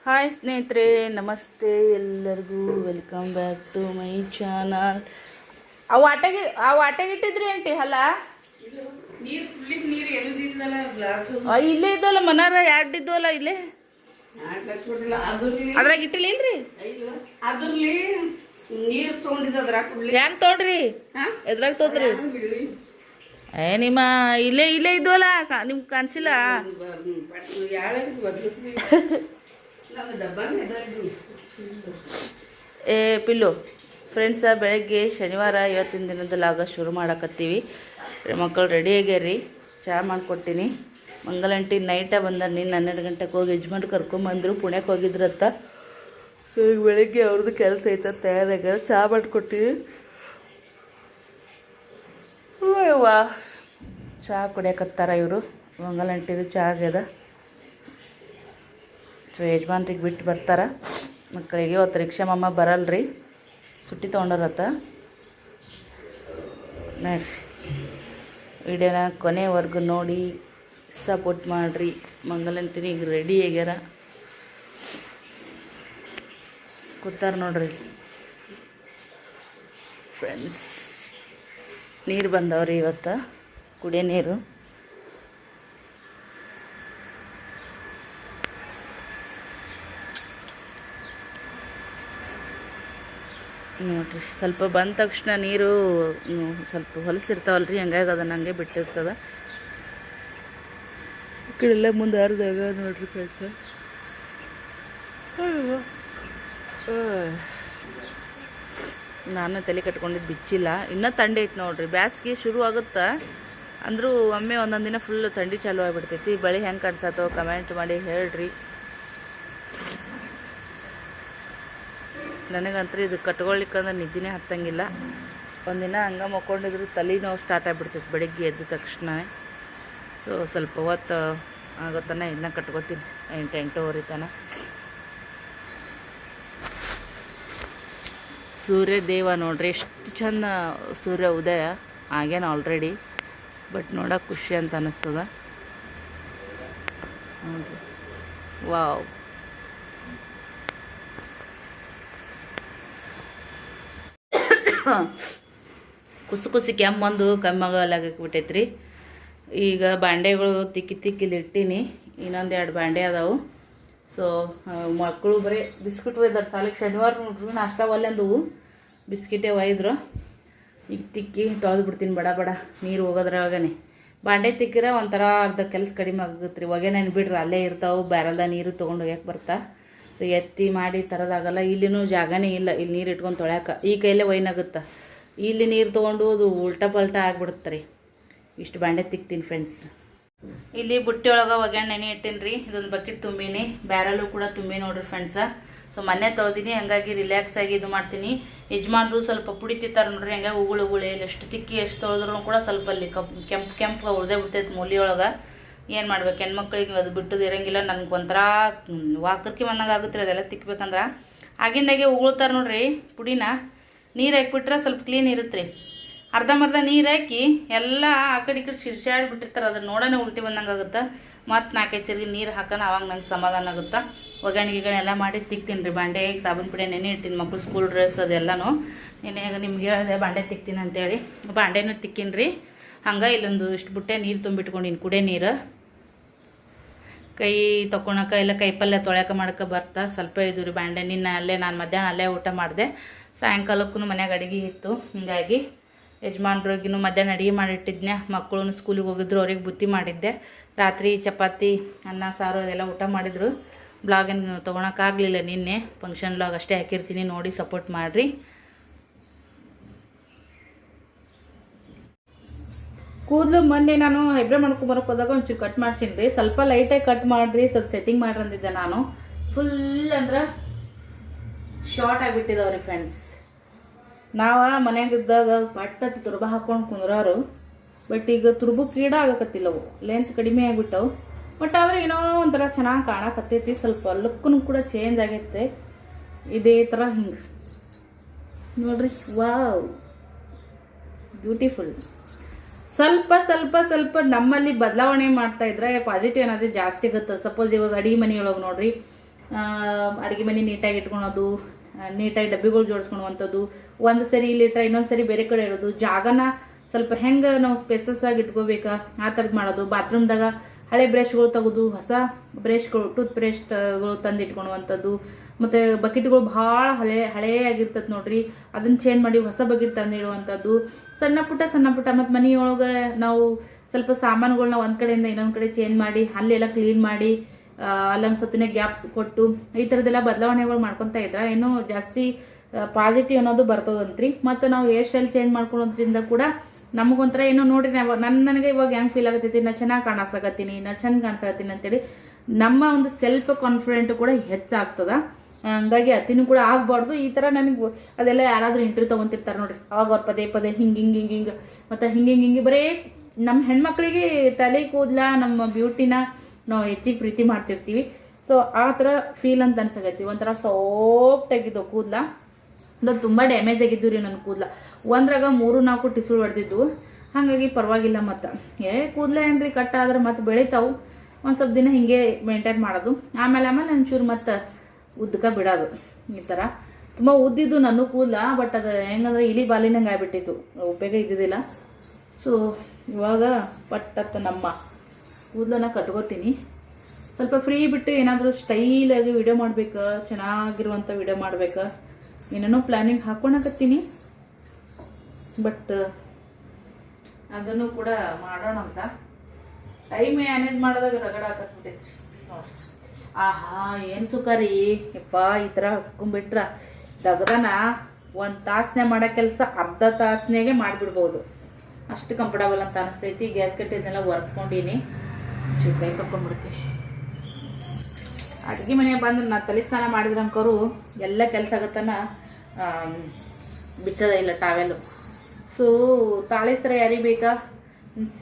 Hi ಸ್ನೇಹಿತರೆ, ನಮಸ್ತೆ ಎಲ್ಲರಿಗೂ. Welcome back to my channel. ಆ ವಾಟೆಗಿಟ್ಟಿದ್ರಿ ಆಂಟಿ ಅಲ್ಲ ಇಲ್ಲೇ ಇದ್ದವಲ್ಲ ಮನಾರ ಎರಡು ಇದ್ದವಲ್ಲ ಇಲ್ಲೇ ಅದ್ರಾಗ ಇಟ್ಟಿಲ್ಲ ಇಲ್ರಿ ಅದ್ರಲ್ಲಿ ನೀರು ತೊಗೊಂಡಿದ್ದ ಹೆಂಗ್ ತೊಗೊಂಡ್ರಿ ಎದ್ರಾಗ ತೊಗೊಂಡ್ರಿ ನಿಮ್ಮ ಇಲ್ಲೇ ಇಲ್ಲೇ ಇದ್ವಲ್ಲ ನಿಮ್ಗೆ ಕಾಣಿಸಿಲ್ಲ ಏ ಪಿಲ್ಲು ಫ್ರೆಂಡ್ಸ, ಬೆಳಗ್ಗೆ ಶನಿವಾರ ಇವತ್ತಿನ ದಿನದಲ್ಲಾಗ ಶುರು ಮಾಡಕತ್ತೀವಿ. ಮಕ್ಕಳು ರೆಡಿ ಆಗ್ಯಾರ್ರಿ. ಚಹಾ ಮಾಡಿಕೊಟ್ಟಿನಿ. ಮಂಗಲಂಟಿ ನೈಟ ಬಂದಾರ. ನೀನು 12 ಗಂಟೆಗೆ ಹೋಗಿ ಯಜಮಾನ್ರು ಕರ್ಕೊಂಬಂದರು. ಪುಣ್ಯಕ್ಕೆ ಹೋಗಿದ್ರತ್ತ. ಸೊ ಈಗ ಬೆಳಗ್ಗೆ ಅವ್ರದ್ದು ಕೆಲಸ ಐತೆ, ತಯಾರಾಗ್ಯಾರ. ಚಹಾ ಮಾಡಿಕೊಟ್ಟಿವಿ. ವಾ ಚಹಾ ಕುಡಿಯಕತ್ತಾರ ಇವರು. ಮಂಗಲಂಟಿದು ಚಹಾ ಆಗ್ಯದ. ಸೊ ಯಜಮಾನ್ರಿಗೆ ಬಿಟ್ಟು ಬರ್ತಾರ. ಮಕ್ಕಳಿಗೆ ಇವತ್ತು ರಿಕ್ಷಾಮಮ್ಮ ಬರಲ್ರಿ, ಸುಟ್ಟಿ ತೊಗೊಂಡರತ್ತ. ನೋಡ್ರಿ, ವಿಡಿಯೋನ ಕೊನೆವರೆಗೂ ನೋಡಿ ಸಪೋರ್ಟ್ ಮಾಡಿರಿ. ಮಂಗಲಂಟಿನಿ ಈಗ ರೆಡಿ ಆಗ್ಯಾರ, ಕೂತಾರ ನೋಡ್ರಿ ಫ್ರೆಂಡ್ಸ್. ನೀರು ಬಂದವ್ರಿ ಇವತ್ತು, ಕುಡಿಯೋ ನೀರು. ನೋಡಿರಿ, ಸ್ವಲ್ಪ ಬಂದ ತಕ್ಷಣ ನೀರು ಸ್ವಲ್ಪ ಹೊಲಸಿರ್ತಾವಲ್ರಿ, ಹಂಗಾಗಿ ಅದನ್ನು ಹಂಗೆ ಬಿಟ್ಟಿರ್ತದೆ. ಈ ಕಡೆಲ್ಲ ಮುಂದೆ ಹರಿದಾಗ ನೋಡ್ರಿ ಫ್ರೆಂಡ್ಸ. ನಾನು ತಲೆ ಕಟ್ಕೊಂಡಿದ್ದು ಬಿಚ್ಚಿಲ್ಲ. ಇನ್ನೂ ಥಂಡಿ ಐತೆ ನೋಡ್ರಿ. ಬ್ಯಾಸ್ಗೆ ಶುರು ಆಗುತ್ತೆ ಅಂದರೂ ಒಮ್ಮೆ ಒಂದೊಂದು ದಿನ ಫುಲ್ ಥಂಡಿ ಚಾಲು ಆಗಿಬಿಡ್ತೈತಿ. ಬಳಿ ಹೆಂಗೆ ಕಾಣಿಸತ್ತೋ ಕಮೆಂಟ್ ಮಾಡಿ ಹೇಳ್ರಿ. ನನಗಂತೂ ಇದು ಕಟ್ಕೊಳ್ಲಿಕ್ಕಂದ್ರೆ ನಿದ್ದೆನೇ ಹತ್ತಂಗಿಲ್ಲ. ಒಂದಿನ ಹಂಗೆ ಮಕ್ಕೊಂಡಿದ್ರು ತಲೆ ನೋವು ಸ್ಟಾರ್ಟ್ ಆಗಿಬಿಡ್ತೈತೆ ಬೆಳಗ್ಗೆ ಎದ್ದ ತಕ್ಷಣ. ಸೊ ಸ್ವಲ್ಪ ಹೊತ್ತು ಆಗೋತನ ಇದನ್ನ ಕಟ್ಕೋತೀನಿ, 8-8:30 ತನಕ. ಸೂರ್ಯ ದೇವ ನೋಡ್ರಿ ಎಷ್ಟು ಚಂದ ಸೂರ್ಯ ಉದಯ ಆಗ್ಯಾನ ಆಲ್ರೆಡಿ. ಬಟ್ ನೋಡೋಕೆ ಖುಷಿ ಅಂತ ಅನ್ನಿಸ್ತದ ನೋಡ್ರಿ. ವಾವ್, ಕುಸಿ ಕೆಮ್ಮೊಂದು ಕಮ್ಮಾಗಲಾಗಿಬಿಟ್ಟೈತ್ರಿ. ಈಗ ಬಾಂಡೆಗಳು ತಿಕ್ಕಿಲಿ ಇಟ್ಟೀನಿ. ಇನ್ನೊಂದು 2 ಬಾಂಡೆ ಅದಾವು. ಸೊ ಮಕ್ಕಳು ಬರೀ ಬಿಸ್ಕಿಟ್ ಒಯ್ದಾರೆ ಸಾಲಿಗೆ. ಶನಿವಾರ ನೋಡ್ರಿ ನಾಷ್ಟ ಒಲ್ಲೆಂದವು ಬಿಸ್ಕಿಟೇ ಒಯ್ದ್ರು. ಈಗ ತಿಕ್ಕಿ ತೊಳೆದು ಬಿಡ್ತೀನಿ ಬಡ ಬಡ. ನೀರು ಹೋಗೋದ್ರೊಳಗನೆ ಬಾಂಡೆ ತಿಕ್ಕಿರ ಒಂಥರ ಅರ್ಧ ಕೆಲಸ ಕಡಿಮೆ ಆಗುತ್ತೆ ರೀ. ಹೊಗೆ ನೆನ್ಬಿಡ್ರಿ ಅಲ್ಲೇ ಇರ್ತಾವೆ, ಬ್ಯಾರಲ್ದಾಗ ನೀರು ತೊಗೊಂಡು ಹೋಗ್ಯಾಕೆ ಬರ್ತಾ. ಸೊ ಎತ್ತಿ ಮಾಡಿ ತರೋದಾಗಲ್ಲ. ಇಲ್ಲಿನೂ ಜಾಗನೇ ಇಲ್ಲ, ಇಲ್ಲಿ ನೀರು ಇಟ್ಕೊಂಡು ತೊಳ್ಯಾಕ. ಈ ಕೈಯಲ್ಲೇ ವೈನಾಗುತ್ತೆ. ಇಲ್ಲಿ ನೀರು ತೊಗೊಂಡು ಅದು ಉಲ್ಟಾ ಪಲ್ಟಾ ಆಗಿಬಿಡುತ್ತೆ ರೀ. ಇಷ್ಟು ಬಾಂಡೆ ತಿಕ್ತೀನಿ ಫ್ರೆಂಡ್ಸ್. ಇಲ್ಲಿ ಬುಟ್ಟಿ ಒಳಗೆ ಒಗ್ಗರಣೆ ನೆನೆ ಇಟ್ಟೀನಿ ರೀ. ಇದೊಂದು ಬಕೆಟ್ ತುಂಬೀನಿ, ಬ್ಯಾರಲ್ಲು ಕೂಡ ತುಂಬಿ ನೋಡ್ರಿ ಫ್ರೆಂಡ್ಸ. ಸೊ ಮೊನ್ನೆ ತೊಳ್ದೀನಿ, ಹಾಗಾಗಿ ರಿಲ್ಯಾಕ್ಸ್ ಆಗಿ ಇದು ಮಾಡ್ತೀನಿ. ಯಜಮಾನ್ರು ಸ್ವಲ್ಪ ಪುಡಿ ತಿಂತಾರೆ ನೋಡ್ರಿ, ಹಂಗೆ ಉಗುಳು ಎಷ್ಟು ತಿಕ್ಕಿ ಎಷ್ಟು ತೊಳೆದ್ರೂ ಕೂಡ ಸ್ವಲ್ಪ ಅಲ್ಲಿ ಕೆಂಪು ಉಳ್ದೇ ಬಿಡ್ತೈತೆ ಮೂಲಿಯೊಳಗೆ. ಏನು ಮಾಡ್ಬೇಕು, ಹೆಣ್ಮಕ್ಳಿಗೆ ಅದು ಬಿಟ್ಟದು ಇರೋಂಗಿಲ್ಲ. ನನಗೆ ಒಂಥರ ವಾಕರ್ಕಿ ಬಂದಂಗೆ ಆಗುತ್ತೆ ರೀ ಅದೆಲ್ಲ ತಿಕ್ಬೇಕಂದ್ರೆ. ಆಗಿಂದಾಗೆ ಉಗುಳ್ತಾರೆ ನೋಡ್ರಿ ಪುಡಿನ. ನೀರು ಹಾಕ್ಬಿಟ್ರೆ ಸ್ವಲ್ಪ ಕ್ಲೀನ್ ಇರುತ್ತೆ ರೀ. ಅರ್ಧಂಬರ್ಧ ನೀರು ಹಾಕಿ ಎಲ್ಲ ಆ ಕಡೆ ಈ ಕಡೆ ಸಿಡ್ಸಾಡ್ಬಿಟ್ಟಿರ್ತಾರೆ. ಅದನ್ನು ನೋಡೋಣ ಉಲ್ಟಿ ಬಂದಂಗೆ ಆಗುತ್ತೆ. ಮತ್ತು 4-5 ಚರಿಗೆ ನೀರು ಹಾಕೋಣ, ಅವಾಗ ನಂಗೆ ಸಮಾಧಾನ ಆಗುತ್ತೆ. ಒಗ್ಗರಣೆ ಎಲ್ಲ ಮಾಡಿ ತಿಕ್ತೀನಿ ರೀ. ಬಾಂಡೆ ಸಾಬೂನು ಪುಡಿ ನೆನೆ ಇಟ್ಟಿನಿ, ಮಕ್ಕಳು ಸ್ಕೂಲ್ ಡ್ರೆಸ್ ಅದೆಲ್ಲನೂ ನೆನೆಯಾಗ ನಿಮ್ಗೆ ಹೇಳಿದೆ ಬಾಂಡೆ ತಿಕ್ತೀನಿ ಅಂತೇಳಿ. ಬಾಂಡೆನೂ ತಿಕ್ಕಿನಿ ರೀ. ಹಂಗೆ ಇಲ್ಲೊಂದು ಇಷ್ಟು ಬುಟ್ಟೆ ನೀರು ತುಂಬಿಟ್ಕೊಂಡಿನಿ, ಕುಡಿಯೋ ನೀರು. ಕೈ ತೊಗೊಳಕ ಎಲ್ಲ ಕೈ ಪಲ್ಯ ತೊಳ್ಯಾಕ ಮಾಡಕ್ಕೆ ಬರ್ತಾ ಸ್ವಲ್ಪ ಇದು ರೀ ಬಾಂಡೆ. ನಾನು ಮಧ್ಯಾಹ್ನ ಅಲ್ಲೇ ಊಟ ಮಾಡಿದೆ. ಸಾಯಂಕಾಲಕ್ಕೂ ಮನ್ಯಾಗ ಅಡುಗೆ ಇತ್ತು, ಹೀಗಾಗಿ ಯಜಮಾನ್ರಿಗೂ ಮಧ್ಯಾಹ್ನ ಅಡುಗೆ ಮಾಡಿಟ್ಟಿದ್ದೆ. ಮಕ್ಕಳು ಸ್ಕೂಲಿಗೆ ಹೋಗಿದ್ರು, ಅವ್ರಿಗೆ ಬುತ್ತಿ ಮಾಡಿದ್ದೆ. ರಾತ್ರಿ ಚಪಾತಿ ಅನ್ನ ಸಾರು ಅದೆಲ್ಲ ಊಟ ಮಾಡಿದ್ರು. ಬ್ಲಾಗೇನು ತೊಗೊಳಕ್ಕಾಗಲಿಲ್ಲ ನಿನ್ನೆ, ಫಂಕ್ಷನ್ ಬ್ಲಾಗ್ ಅಷ್ಟೇ ಹಾಕಿರ್ತೀನಿ, ನೋಡಿ ಸಪೋರ್ಟ್ ಮಾಡಿರಿ. ಕೂದಲು ಮೊನ್ನೆ ನಾನು ಹೈಬ್ರೋ ಮಾಡ್ಕೊಂಬರಕ್ಕೆ ಹೋದಾಗ ಒಂಚೂರು ಕಟ್ ಮಾಡ್ತೀನಿ ರೀ. ಸ್ವಲ್ಪ ಲೈಟಾಗಿ ಕಟ್ ಮಾಡಿರಿ, ಸ್ವಲ್ಪ ಸೆಟ್ಟಿಂಗ್ ಮಾಡ್ರಿ ಅಂದಿದ್ದೆ ನಾನು. ಫುಲ್ ಅಂದ್ರೆ ಶಾರ್ಟ್ ಆಗಿಬಿಟ್ಟಿದಾವ್ರಿ ಫ್ರೆಂಡ್ಸ್. ನಾವು ಮನೆಯಾಗಿದ್ದಾಗ ಪಟ್ಟತ್ತು ತುರ್ಬ ಹಾಕ್ಕೊಂಡು ಕುಂದ್ರಾರು. ಬಟ್ ಈಗ ತುರ್ಬು ಕೀಡ ಆಗಕತ್ತಿಲ್ಲವು, ಲೆಂತ್ ಕಡಿಮೆ ಆಗಿಬಿಟ್ಟವು. ಬಟ್ ಆದರೆ ಏನೋ ಒಂಥರ ಚೆನ್ನಾಗಿ ಕಾಣಕತ್ತೈತಿ. ಸ್ವಲ್ಪ ಲುಕ್ಕೂ ಕೂಡ ಚೇಂಜ್ ಆಗೈತೆ. ಇದೇ ಥರ ಹಿಂಗೆ ನೋಡ್ರಿ, ವಾವ್ ಬ್ಯೂಟಿಫುಲ್. ಸ್ವಲ್ಪ ಸ್ವಲ್ಪ ಸ್ವಲ್ಪ ನಮ್ಮಲ್ಲಿ ಬದಲಾವಣೆ ಮಾಡ್ತಾ ಇದ್ರೆ ಪಾಸಿಟಿವ್ ಏನಾದರೂ ಜಾಸ್ತಿ ಸಿಗುತ್ತೆ. ಸಪೋಸ್ ಇವಾಗ ಅಡಿಗೆ ಮನೆಯೊಳಗೆ ನೋಡ್ರಿ, ಅಡುಗೆ ಮನೆ ನೀಟಾಗಿ ಇಟ್ಕೊಳೋದು, ನೀಟಾಗಿ ಡಬ್ಬಿಗಳು ಜೋಡಿಸ್ಕೊಳುವಂಥದ್ದು, ಒಂದು ಸರಿ ಇಲ್ಲಿಟ್ರೆ ಇನ್ನೊಂದು ಸರಿ ಬೇರೆ ಕಡೆ ಇರೋದು, ಜಾಗನ ಸ್ವಲ್ಪ ಹೆಂಗೆ ನಾವು ಸ್ಪೇಸಸ್ ಆಗಿ ಇಟ್ಕೋಬೇಕಾ ಆ ಥರದ್ದು ಮಾಡೋದು. ಬಾತ್ರೂಮ್ದಾಗ ಹಳೆ ಬ್ರಷ್ಗಳು ತೆಗೆದು ಹೊಸ ಬ್ರಷ್ಗಳು ಟೂತ್ ಬ್ರಷ್ಗಳು ತಂದು ಇಟ್ಕೊಳುವಂಥದ್ದು. ಮತ್ತು ಬಕೆಟ್ಗಳು ಭಾಳ ಹಳೆಯಾಗಿರ್ತದೆ ನೋಡ್ರಿ, ಅದನ್ನು ಚೇಂಜ್ ಮಾಡಿ ಹೊಸ ಬಕೆಟ್ ತಂದು ಇಡುವಂಥದ್ದು. ಸಣ್ಣ ಪುಟ್ಟ ಮತ್ತು ಮನೆಯೊಳಗೆ ನಾವು ಸ್ವಲ್ಪ ಸಾಮಾನುಗಳನ್ನ ಒಂದು ಕಡೆಯಿಂದ ಇನ್ನೊಂದು ಕಡೆ ಚೇಂಜ್ ಮಾಡಿ ಅಲ್ಲೆಲ್ಲ ಕ್ಲೀನ್ ಮಾಡಿ ಅಲ್ಲೊಂದು ಸೊತ್ತಿನ ಗ್ಯಾಪ್ಸ್ ಕೊಟ್ಟು ಈ ಥರದ್ದೆಲ್ಲ ಬದಲಾವಣೆಗಳು ಮಾಡ್ಕೊತಾ ಇದ್ರೆ ಇನ್ನೂ ಜಾಸ್ತಿ ಪಾಸಿಟಿವ್ ಅನ್ನೋದು ಬರ್ತದಂತ್ರಿ. ಮತ್ತು ನಾವು ಹೇರ್ ಸ್ಟೈಲ್ ಚೇಂಜ್ ಮಾಡ್ಕೊಳೋದ್ರಿಂದ ಕೂಡ ನಮಗೊಂಥರ ಏನೋ ನೋಡ್ರಿ ನನಗೆ ಇವಾಗ ಹೆಂಗೆ ಫೀಲ್ ಆಗತ್ತೈತಿ, ನಾ ಚೆನ್ನಾಗಿ ಕಾಣಿಸಕತ್ತೀನಿ, ನಾ ಚೆಂದ ಕಾಣಿಸಕತ್ತೀನಿ ಅಂತೇಳಿ ನಮ್ಮ ಒಂದು ಸೆಲ್ಫ್ ಕಾನ್ಫಿಡೆಂಟ್ ಕೂಡ ಹೆಚ್ಚಾಗ್ತದ. ಹಂಗಾಗಿ ಅತಿನೂ ಕೂಡ ಆಗಬಾರ್ದು. ಈ ಥರ ನನಗೆ ಅದೆಲ್ಲ ಯಾರಾದರೂ ಇಂಟರ್ವ್ಯೂ ತೊಗೊತಿರ್ತಾರೆ ನೋಡ್ರಿ, ಅವಾಗ ಅವ್ರು ಪದೇ ಹಿಂಗೆ ಮತ್ತು ಹಿಂಗೆ ಬರೀ ನಮ್ಮ ಹೆಣ್ಮಕ್ಳಿಗೆ ತಲೆ ಕೂದಲ ನಮ್ಮ ಬ್ಯೂಟಿನ ನಾವು ಹೆಚ್ಚಿಗೆ ಪ್ರೀತಿ ಮಾಡ್ತಿರ್ತೀವಿ. ಸೊ ಆ ಥರ ಫೀಲ್ ಅಂತ ಅನ್ಸಕೈತಿ. ಒಂಥರ ಸಾಫ್ಟ್ ಆಗಿದ್ದು ಕೂದಲ, ಅದು ತುಂಬ ಡ್ಯಾಮೇಜ್ ಆಗಿದ್ದು ರೀ ನನ್ನ ಕೂದಲ. ಒಂದ್ರಾಗ 3-4 ಟಿಸುಳು ಹೊಡೆದಿದ್ದು, ಹಾಗಾಗಿ ಪರವಾಗಿಲ್ಲ. ಮತ್ತು ಕೂದಲ ಏನ್ರಿ ಕಟ್ ಆದ್ರೆ ಮತ್ತೆ ಬೆಳಿತಾವು, ಒಂದು ಸ್ವಲ್ಪ ದಿನ ಹಿಂಗೆ ಮೇಂಟೈನ್ ಮಾಡೋದು. ಆಮೇಲೆ ಒಂಚೂರು ಮತ್ತು ಉದ್ದಕ ಬಿಡೋದು. ಈ ಥರ ತುಂಬ ಉದ್ದಿದ್ದು ನನ್ನ ಕೂದಲ, ಬಟ್ ಅದು ಹೆಂಗಂದ್ರೆ ಇಲಿ ಬಾಲಿನಂಗೆ ಆಗ್ಬಿಟ್ಟಿತ್ತು, ಉಪಯೋಗ ಇದ್ದಿದ್ದಿಲ್ಲ. ಸೊ ಇವಾಗ ಪಟ್ಟತ್ತ ನಮ್ಮ ಕೂದಲನ್ನ ಕಟ್ಕೋತೀನಿ. ಸ್ವಲ್ಪ ಫ್ರೀ ಬಿಟ್ಟು ಏನಾದರೂ ಸ್ಟೈಲಾಗಿ ವಿಡಿಯೋ ಮಾಡ್ಬೇಕು, ಚೆನ್ನಾಗಿರುವಂಥ ವಿಡಿಯೋ ಮಾಡ್ಬೇಕು, ಏನೇನೋ ಪ್ಲ್ಯಾನಿಂಗ್ ಹಾಕ್ಕೊಳಕತ್ತೀನಿ. ಬಟ್ ಅದನ್ನು ಕೂಡ ಮಾಡೋಣ ಅಂತ ಟೈಮ್ ಮ್ಯಾನೇಜ್ ಮಾಡೋದಾಗ ರಗಡ ಹಾಕತ್ಬಿಟ್ಟೈತ್ರಿ ನೋಡಿ. ಆಹಾ ಏನು ಸುಖ ರೀ ಯಪ್ಪ, ಈ ಥರ ಹಾಕ್ಕೊಂಬಿಟ್ರ ದಗದನ 1 ತಾಸನೆ ಮಾಡೋ ಕೆಲಸ ಅರ್ಧ ತಾಸನೆಗೆ ಮಾಡಿಬಿಡ್ಬೋದು, ಅಷ್ಟು ಕಂಫರ್ಟಬಲ್ ಅಂತ ಅನಿಸ್ತೈತಿ. ಗ್ಯಾಸ್ ಕಟ್ಟಿದ್ನೆಲ್ಲ ಒರೆಸ್ಕೊಂಡೀನಿ, ಕೈ ತೊಗೊಂಡ್ಬಿಡ್ತೀನಿ. ಅಡುಗೆ ಮನೆಗೆ ಬಂದು ನಾ ತಲೆ ಸ್ನಾನ ಮಾಡಿದ್ರಂಕರು ಎಲ್ಲ ಕೆಲಸ ಆಗತ್ತನ ಬಿಚ್ಚದ ಇಲ್ಲ ಟಾವೆಲು. ಸೊ ತಾಳಿಸ್ರ ಯಾರಿಗೆ ಬೇಕಾ,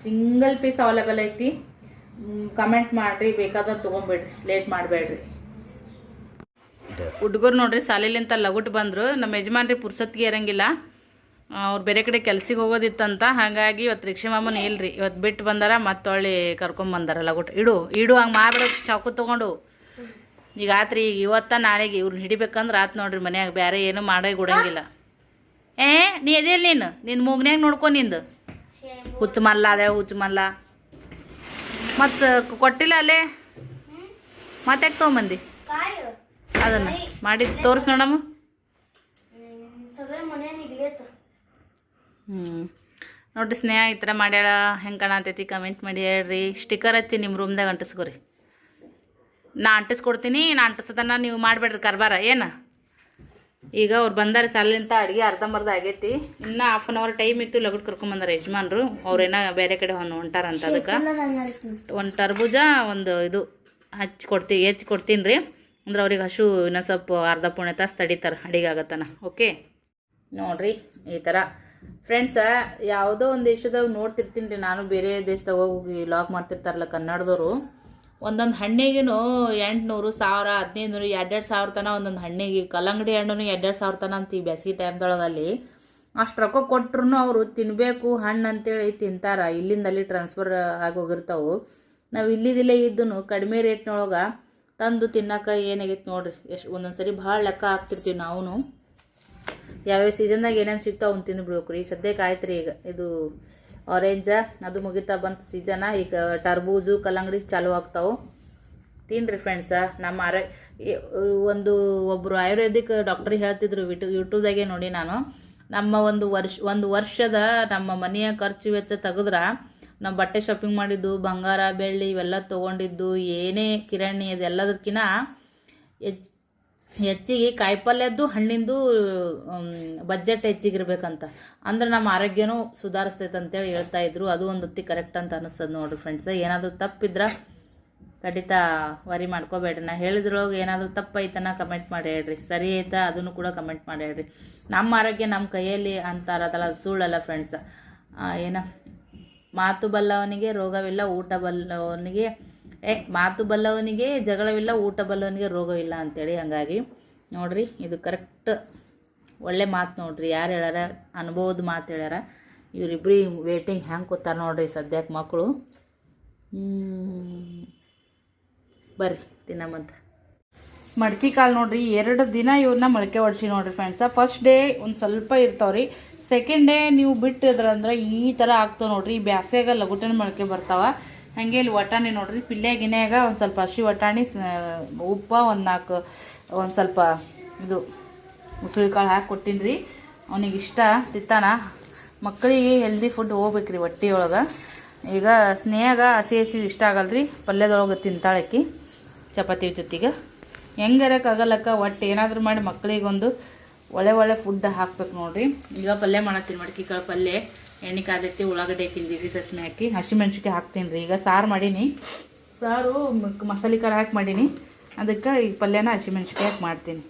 ಸಿಂಗಲ್ ಪೀಸ್ ಅವೈಲೇಬಲ್ ಐತಿ, ಕಮೆಂಟ್ ಮಾಡಿರಿ, ಬೇಕಾದ್ರೆ ತೊಗೊಂಬಿಡ್ರಿ, ಲೇಟ್ ಮಾಡಬೇಡ್ರಿ. ಹುಡುಗರು ನೋಡ್ರಿ ಸಾಲಿಲಿಂತ ಲಗುಟ್ ಬಂದರು. ನಮ್ಮ ಯಜಮಾನ್ರಿ ಪುರ್ಸತ್ಗೆ ಇರಂಗಿಲ್ಲ, ಅವ್ರು ಬೇರೆ ಕಡೆ ಕೆಲ್ಸಿಗೆ ಹೋಗೋದಿತ್ತಂತ. ಹಾಗಾಗಿ ಇವತ್ತು ರಿಕ್ಷಾ ಮಾಮನ ಇಲ್ರಿ, ಇವತ್ತು ಬಿಟ್ಟು ಬಂದಾರ, ಮತ್ತೆ ಹೊಳ್ಳಿ ಕರ್ಕೊಂಬಂದಾರ ಲಗುಟ್. ಇಡು ಹಂಗೆ ಮಾಡ್ಬಿಡೋ ಚಾಕು ತೊಗೊಂಡು. ಈಗ ಆತ್ರಿ, ಈಗ ಇವತ್ತ ನಾಳೆಗೆ ಇವ್ರನ್ನ ಹಿಡಿಬೇಕಂದ್ರೆ ಆತು ನೋಡ್ರಿ. ಮನ್ಯಾಗ ಬೇರೆ ಏನು ಮಾಡೇ ಕೊಡಂಗಿಲ್ಲ. ನೀ ಎದೇಲಿ ನಿನ್ನ ಮೂಗ್ನ್ಯಾಗ ನೋಡ್ಕೊ, ನಿಂದು ಹುಚ್ಚು ಮಲ್ಲ ಅದೇ ಹುಚ್ಚು ಮಲ್ಲ. ಮತ್ತು ಕೊಟ್ಟಿಲ್ಲ ಅಲ್ಲೇ, ಮತ್ತೆ ತೊಗೊಂಬಂದಿ ಅದನ್ನು ಮಾಡಿ ತೋರಿಸ್ ನೋಡಮ್ಮ. ನೋಡ್ರಿ ಸ್ನೇಹ ಈ ಥರ ಮಾಡ್ಯಾಳ, ಹೆಂಗೆ ಕಾಣತೈತಿ ಕಮೆಂಟ್ ಮಾಡಿ ಹೇಳ್ರಿ. ಸ್ಟಿಕ್ಕರ್ ಹಚ್ಚಿ ನಿಮ್ಮ ರೂಮ್ದಾಗ ಅಂಟಿಸ್ಕೊರಿ, ನಾ ಅಂಟಿಸ್ಕೊಡ್ತೀನಿ. ನಾ ಅಂಟಿಸೋದನ್ನ ನೀವು ಮಾಡಬೇಡ್ರಿ ಕರ್ಬಾರ ಏನು. ಈಗ ಅವ್ರು ಬಂದಾರೆ ಸಾಲಿಂತ, ಅಡುಗೆ ಅರ್ಧಂಬರ್ಧ ಆಗೈತಿ. ಇನ್ನೂ ಹಾಫ್ ಆನ್ ಅವರ್ ಟೈಮ್ ಇತ್ತು, ಲಗುಟ್ ಕರ್ಕೊಂಬಂದಾರ ಯಜಮಾನ್ರು. ಅವ್ರೇನ ಬೇರೆ ಕಡೆ ಹೊಂಟಾರಂತ. ಅದಕ್ಕೆ ಒಂದು ಟರ್ಬೂಜ ಒಂದು ಇದು ಹೆಚ್ಚಿ ಕೊಡ್ತೀನಿ ರೀ. ಅಂದ್ರೆ ಅವ್ರಿಗೆ ಹಸು ಇನ್ನೊಂದು ಸ್ವಲ್ಪ ಅರ್ಧ ಪೌಣೆ ತಾಸು ತಡೀತಾರೆ ಅಡಿಗೆ ಆಗತ್ತನ. ಓಕೆ ನೋಡಿರಿ ಈ ಥರ ಫ್ರೆಂಡ್ಸ, ಯಾವುದೋ ಒಂದು ದೇಶದಾಗ ನೋಡ್ತಿರ್ತೀನಿ ರೀ ನಾನು, ಬೇರೆ ದೇಶದಾಗ ಹೋಗಿ ಲಾಗ್ ಮಾಡ್ತಿರ್ತಾರಲ್ಲ ಕನ್ನಡದವರು. ಒಂದೊಂದು ಹಣ್ಣಿಗೂ 800, 1000, 1500, 2,000 ತನ ಒಂದೊಂದು ಹಣ್ಣಿಗೆ. ಕಲ್ಲಂಗಡಿ ಹಣ್ಣು 2,000 ತನ ಅಂತ ಈ ಬೇಸಿಗೆ ಟೈಮ್ದೊಳಗೆ ಅಲ್ಲಿ ಅಷ್ಟು ರೊಕ್ಕ ಕೊಟ್ರು ಅವರು ತಿನ್ನಬೇಕು ಹಣ್ಣು ಅಂತೇಳಿ ತಿಂತಾರೆ. ಇಲ್ಲಿಂದ ಅಲ್ಲಿ ಟ್ರಾನ್ಸ್ಫರ್ ಆಗಿ ಹೋಗಿರ್ತಾವೆ. ನಾವು ಇಲ್ಲಿದಿಲ್ಲೇ ಇದ್ದು ಕಡಿಮೆ ರೇಟ್ನೊಳಗೆ ತಂದು ತಿನ್ನೋಕೆ ಏನಾಗೈತೆ ನೋಡ್ರಿ. ಎಷ್ಟು ಒಂದೊಂದು ಸರಿ ಭಾಳ ಲೆಕ್ಕ ಹಾಕ್ತಿರ್ತೀವಿ ನಾವು. ಯಾವ್ಯಾವ ಸೀಸನ್ದಾಗ ಏನೇನು ಸಿಗ್ತಾವೆ ಅವ್ನು ತಿಂದುಬಿಡ್ಬೇಕು ರೀ. ಸದ್ಯಕ್ಕೆ ಆಯ್ತು ರೀ, ಈಗ ಇದು ಆರೆಂಜ ಅದು ಮುಗಿತಾ ಬಂತು ಸೀಸನ. ಈಗ ಟರ್ಬೂಜು ಕಲ್ಲಂಗಡಿ ಚಾಲು ಆಗ್ತಾವೆ. ತಿನ್ನಿರಿ ಫ್ರೆಂಡ್ಸ. ನಮ್ಮ ಒಬ್ಬರು ಆಯುರ್ವೇದಿಕ್ ಡಾಕ್ಟ್ರಿಗೆ ಹೇಳ್ತಿದ್ರು, ಯೂಟ್ಯೂಬ್ದಾಗೆ ನೋಡಿ ನಾನು. ನಮ್ಮ ಒಂದು ವರ್ಷದ ನಮ್ಮ ಮನೆಯ ಖರ್ಚು ವೆಚ್ಚ ತೆಗೆದ್ರೆ, ನಾವು ಬಟ್ಟೆ ಶಾಪಿಂಗ್ ಮಾಡಿದ್ದು, ಬಂಗಾರ ಬೆಳ್ಳಿ ಇವೆಲ್ಲ ತೊಗೊಂಡಿದ್ದು, ಏನೇ ಕಿರಾಣಿ ಅದೆಲ್ಲದಕ್ಕಿಂತ ಹೆಚ್ಚಿಗೆ ಕಾಯಿಪಲ್ಯದ್ದು ಹಣ್ಣಿಂದು ಬಜೆಟ್ ಹೆಚ್ಚಿಗಿರ್ಬೇಕಂತ. ಅಂದ್ರೆ ನಮ್ಮ ಆರೋಗ್ಯನೂ ಸುಧಾರಿಸ್ತೈತೆ ಅಂತೇಳಿ ಹೇಳ್ತಾಯಿದ್ರು. ಅದು ಒಂದು ಹೊತ್ತಿ ಕರೆಕ್ಟ್ ಅಂತ ಅನ್ನಿಸ್ತದೆ ನೋಡ್ರಿ ಫ್ರೆಂಡ್ಸ್. ಏನಾದರೂ ತಪ್ಪಿದ್ರೆ ಖಂಡಿತ ವರಿ ಮಾಡ್ಕೋಬೇಡ್ರಿ. ನಾ ಹೇಳಿದ್ರೊಳಗೆ ಏನಾದರೂ ತಪ್ಪೈತನ ಕಮೆಂಟ್ ಮಾಡಿ ಹೇಳ್ರಿ, ಸರಿ ಐತಾ ಅದನ್ನು ಕೂಡ ಕಮೆಂಟ್ ಮಾಡಿ ಹೇಳ್ರಿ. ನಮ್ಮ ಆರೋಗ್ಯ ನಮ್ಮ ಕೈಯಲ್ಲಿ ಅಂತಾರದಲ್ಲ, ಸುಳ್ಳಲ್ಲ ಫ್ರೆಂಡ್ಸ್. ಮಾತು ಬಲ್ಲವನಿಗೆ ರೋಗವಿಲ್ಲ, ಊಟ ಬಲ್ಲವನಿಗೆ ಮಾತು ಬಲ್ಲವನಿಗೆ ಜಗಳವಿಲ್ಲ, ಊಟ ಬಲ್ಲವನಿಗೆ ರೋಗವಿಲ್ಲ ಅಂತೇಳಿ. ಹಾಗಾಗಿ ನೋಡ್ರಿ ಇದು ಕರೆಕ್ಟ್ ಒಳ್ಳೆ ಮಾತು ನೋಡ್ರಿ. ಯಾರು ಹೇಳ್ಯಾರ, ಅನುಭವದ ಮಾತು ಹೇಳ್ಯಾರ. ಇವರಿಬ್ರು ವೇಟಿಂಗ್ ಹ್ಯಾಂಗೆ ಕೂತಾರ ನೋಡ್ರಿ ಸದ್ಯಕ್ಕೆ ಮಕ್ಕಳು. ಬರ್ರಿ ತಿನ್ನಮಂತ. ಮಡ್ಕಿ ಕಾಳು ನೋಡ್ರಿ 2 ದಿನ ಇವನ್ನ ಮೊಳಕೆ ಹೊಡ್ಸಿ ನೋಡ್ರಿ ಫ್ರೆಂಡ್ಸ. ಫಸ್ಟ್ ಡೇ ಒಂದು ಸ್ವಲ್ಪ ಇರ್ತಾವ್ರಿ, ಸೆಕೆಂಡ್ ಡೇ ನೀವು ಬಿಟ್ಟಿದ್ರಂದ್ರೆ ಈ ಥರ ಆಗ್ತಾವೆ ನೋಡ್ರಿ. ಬ್ಯಾಸ್ಯಾಗ ಲಗುಟನ ಮೊಳಕೆ ಬರ್ತಾವ. ಹಾಗೆ ಇಲ್ಲಿ ವಟಾಣಿ ನೋಡ್ರಿ, ಪಿಲ್ಲೆ ಗಿನ್ಯಾಗ ಒಂದು ಸ್ವಲ್ಪ ಹಸಿ ವಟಾಣಿ, ಉಪ್ಪ ಒಂದು ಸ್ವಲ್ಪ ಇದು ಮುಸುಳಿ ಕಾಳು ಹಾಕಿ ಕೊಟ್ಟಿನ್ರಿ. ಅವನಿಗೆ ಇಷ್ಟ ತಿತ್ತಾನ. ಮಕ್ಕಳಿಗೆ ಹೆಲ್ದಿ ಫುಡ್ ಹೋಗ್ಬೇಕ್ರಿ ಹೊಟ್ಟೆ ಒಳಗೆ. ಈಗ ಸ್ನೇಹಗ ಹಸಿ ಇಷ್ಟ ಆಗಲ್ರಿ, ಪಲ್ಯದೊಳಗೆ ತಿಂತಾಳಕ್ಕಿ ಚಪಾತಿ ಜೊತೆಗೆ. ಹೆಂಗರಕ್ಕಾಗಲ್ಲಕ್ಕ ಒಟ್ಟು ಏನಾದರೂ ಮಾಡಿ ಮಕ್ಕಳಿಗೊಂದು ಒಳ್ಳೆ ಫುಡ್ ಹಾಕ್ಬೇಕು ನೋಡ್ರಿ. ಈಗ ಪಲ್ಯ ಮಾಡತ್ತೀನಿ, ಮಡ್ಕಿ ಕಾಳು ಪಲ್ಯ. ಎಣ್ಣೆ ಕಾದೈತಿ, ಉಳ್ಳಾಗಡ್ಡೆ ತಿಂದಿರಿ, ಸಸ್ಮೆ ಹಾಕಿ ಹಸಿಮೆಣ್ಸಿಕಾಯಿ ಹಾಕ್ತೀನಿ ರೀ. ಈಗ ಸಾರು ಮಾಡೀನಿ, ಸಾರು ಮಸಾಲೆ ಖಾರ ಹಾಕಿ ಮಾಡೀನಿ. ಅದಕ್ಕೆ ಈ ಪಲ್ಯನ ಹಸಿಮೆಣ್ಸಿಕಾಯಿ ಹಾಕಿ ಮಾಡ್ತೀನಿ.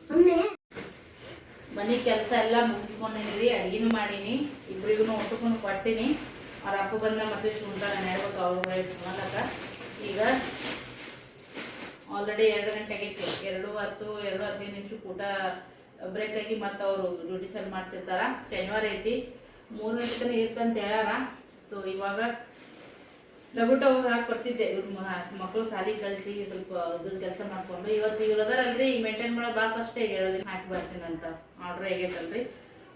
ಮನೆ ಕೆಲಸ ಎಲ್ಲ ಮುಗಿಸ್ಕೊಂಡಿನಿ, ಅಡುಗೆನೂ ಮಾಡೀನಿ, ಇಬ್ಬರಿಗೂ ಊಟಕ್ಕೂ ಕೊಟ್ಟಿನಿ. ಅವ್ರ ಅಪ್ಪ ಬಂದ್ರೆ ಮತ್ತೆ ಉಂಟಾಗ ನೆಡ್ಬೇಕು ಅವ್ರ. ಈಗ ಆಲ್ರೆಡಿ 2 ಗಂಟೆ ಆಗೈತಿ. 2:10, 2:15 ಊಟ ಬ್ರೇಕ್ ಆಗಿ ಮತ್ತೆ ಅವರು ಡ್ಯೂಟಿ ಚಾಲು ಮಾಡ್ತಿರ್ತಾರ. ಶನಿವಾರ ಐತಿ, 3 ಗಂಟೆ ತನಕ ಇರ್ತಂತ ಹೇಳ್ಯಾರ. ಸೊ ಇವಾಗ ಲಗುಟ ಹೋಗಿ ಹಾಕಿ ಬರ್ತಿದ್ದೆ. ಇವ್ರ ಮಕ್ಕಳು ಸಾಲಿ ಕಳಿಸಿ ಸ್ವಲ್ಪ ಇದ್ರ ಕೆಲಸ ಮಾಡ್ಕೊಂಡು. ಇವತ್ತು ಇವ್ರದಾರಲ್ರಿ, ಮೇಂಟೈನ್ ಮಾಡೋ ಬಾಕ್ ಅಷ್ಟೇ 2 ದಿನ ಹಾಕಿ ಬರ್ತೀನಿ ಅಂತ ಆರ್ಡ್ರ್ ಆಗೈತಲ್ರಿ.